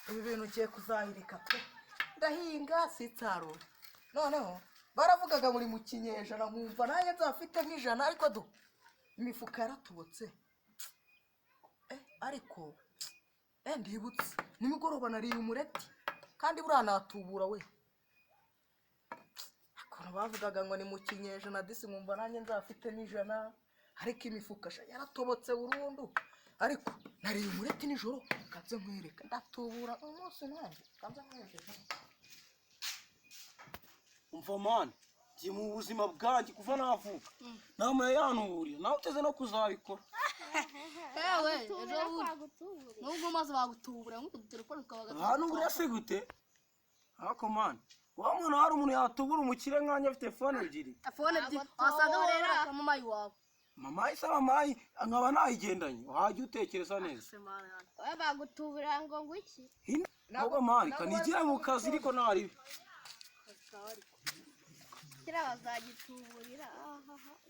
ibi bintu ugiye kuzahirika pe ndahinga sitsarura noneho baravugaga muri mu kinyejana nkumva nanjye nzafite nk'ijana ariko imifuka yaratubutse ariko ndibutse nimugoroba nariye umureti kandi buriya natubura we akono bavugaga ngo ni mu kinyejana disi nkumva nanjye nzafite n'ijana ariko imifuka yaratobotse burundu ariko nariye umureti nijoro kanze nkwereka ndatubura umunsi nanjye kanze nkwereka umva mani ngiye mu buzima bwanjye kuva navuka namwe yanuriye nawe uteze no kuzabikora ewe nubwo maze bagutubura nk'uko telefone ukabaga hanuriye se gute ariko mani wa muntu hari umuntu yatubura umukire nkanya afite telefone ebyiri wasanga barera mama iwawe mama isa mama nkaba nayigendanye wajya utekereza neza we bagutubura ngo ngwiki ntabwo mani kanigire mu kazi ariko ntari kira bazagituburira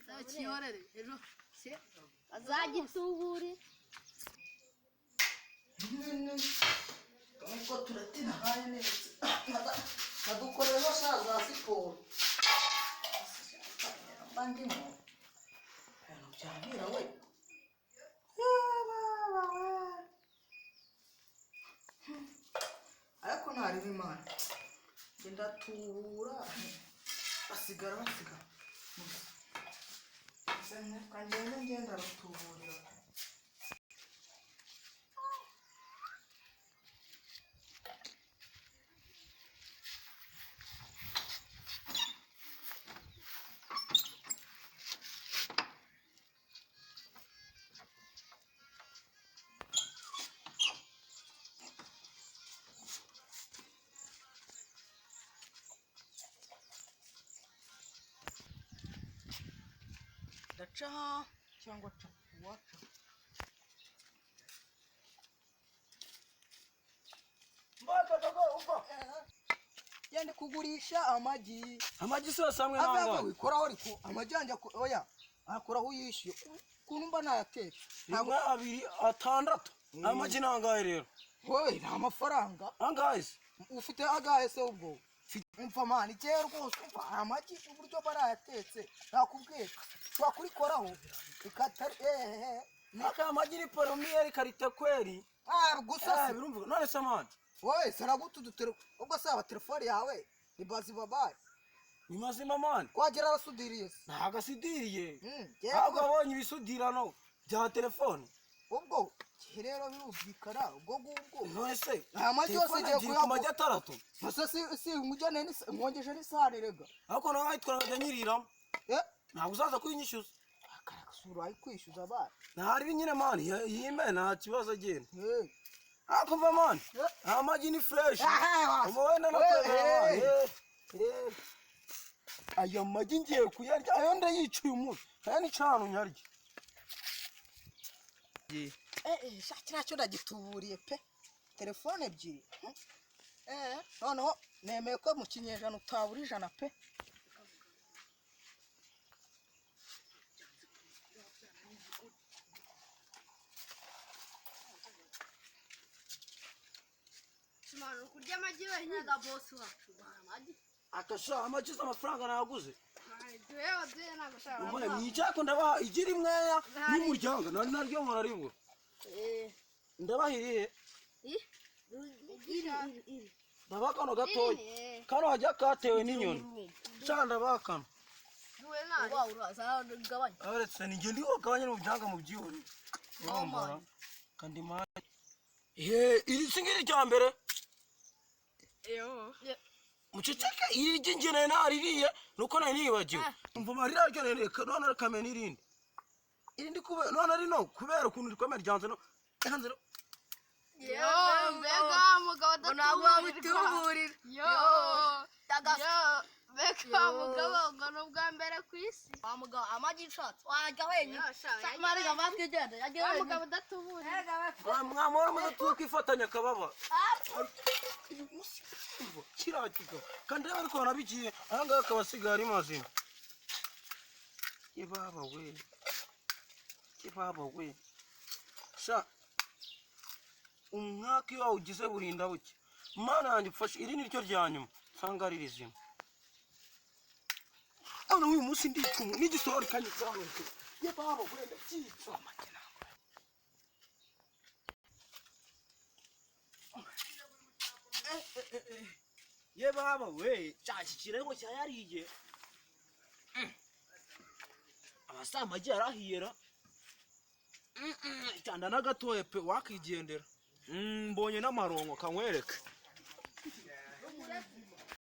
zakiyorere ejo azagituburira Nubwo turatina haye neza nadukorera za siporo bandimo byabira we ariko ntari bimana genda tubura basigara ngenda rutuburira daca cyangwa waca yende kugurisha amagi se samwe nanga wikoraho ariko amagi yanjye oya akoraho yishyuye kuntu mba nayatetse ntabwo 2 6 amagi nangaye rero wowe nta amafaranga angaye ufite agahe se ubwo umva mani cye rwose amagi uburyo barayatetse nakubwiye twakurikoraho ikatari naka amagi ni poromiyeri karite kweri gusa birumvuga none se mani wowe saragutu dutero ubwo saba telefone yawe ni bazi babaye ni mazima mani kwagera arasudiriye ntago asidiriye ntabwo abonye ibisudirano bya telefone ubwo rero birumvikana ubwo ngubwo none se amagi yose igiye kuyamagi 3 masa si umujyane nkongeje n'isahane rega ariko nawe wayitwara nkajya nyiriramo ntabwo uzaza kuyinyishyuza akagasura ayikwishyuza abana ntari nyine mani yime nta kibazo agenda ariko mva mani amagi ni fresh umubona no aya magi ngiye kuyarya ayo ndayicuye umunsi aya ni cano nyarya shakira cyo ndagituburiye pe telefone ebyiri noneho nemeye ko mu kinyejana utabura ijana pe Mano kurya amagi wenyine ga boss wacu amagi akasha amagi z'amafaranga naguze Tuwewe zile na kushara. Mbona mwichako ndaba igiri mweya n'umuryango naryo muraribura. Ndabahiriye. Iri. Ndabakano gatoya. Kano hajya katewe n'inyoni. Cyanda bakano. Duwe na. Wa uraza gabanya. Aretse ni ngendi wakabanya n'umuryango mu byihuri. Urumva. Kandi ma iri singiri cya mbere. Yo. Muceceka iri gingene naririye nuko nari nibagiwe. Umva marira ryo none kamena irindi. Irindi kube none ari no kubera ukuntu rikomera ryanze no. Hanze no. Yo, mbega mugabo ntabwo wamutuburira. Yo. Yo. Beka mugabo ngano bwa mbere kwisi. Wa mugabo amagi nshatse. Wajya wenyine. Mariga bakigenda. Yagiye wenyine. Mugabo datubura. Mwamora mutukifatanya kababa. Kirakiga kandi ariko banabigiye ahanga akabasigara imazina Ibaba we sha umwaka iyo wawugize burinda buke mana yanjye ufashe iri ni ryo rya nyuma usanga ari rizima none uyu munsi ndicumu n'igisohora kanyitsaronse ye baba wenda cyica ye baba we cyaki kirengo cyayariye abasamagi yarahiyera cyanda nagatoye pe wakigendera mbonye n'amarongo kankwereke